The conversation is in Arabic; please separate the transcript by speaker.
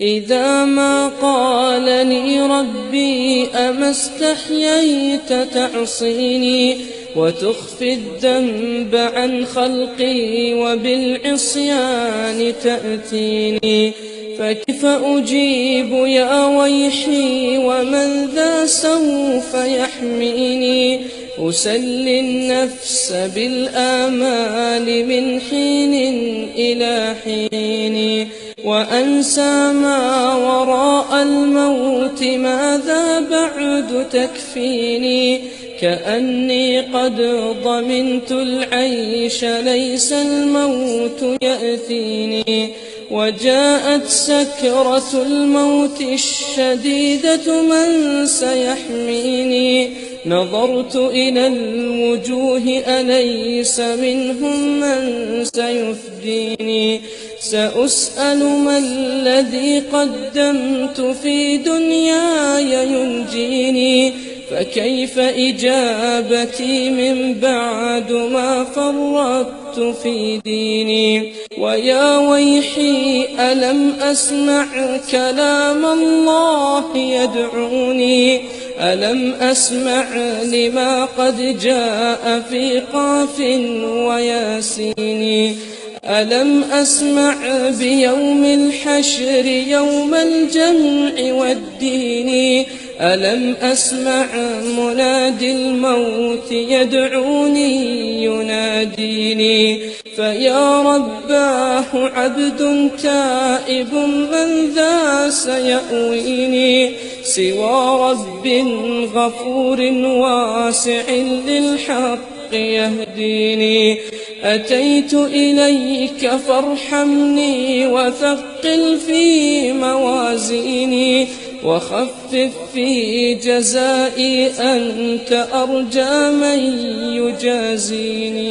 Speaker 1: إذا ما قال لي ربي أما استحييت تعصيني وتخفي الذنب عن خلقي وبالعصيان تأتيني، فكيف أجيب يا ويحي ومن ذا سوف يحميني؟ أسلي النفس بالآمال من حين إلى حين، وأنسى ما وراء الموت ماذا بعد تكفيني؟ كأني قد ضمنت العيش ليس الموت يأتيني، وجاءت سكرة الموت الشديدة من سيحميني؟ نظرت إلى الوجوه أليس منهم من سيفديني؟ سأسأل ما الذي قدمت في دنياي ينجيني؟ فكيف إجابتي من بعد ما فرطت في ديني؟ ويا ويحي ألم أسمع كلام الله يدعوني؟ ألم أسمع لما قد جاء في قاف وياسين؟ ألم أسمع بيوم الحشر يوم الجمع والدين؟ ألم أسمع منادي الموت يدعوني يناديني؟ فيا رباه عبد تائب من ذا سيأويني؟ سوى رب غفور واسع للحق يهديني. أتيت إليك فارحمني وثقل في موازيني، وخفف في جزائي أنت أرجى من يجازيني.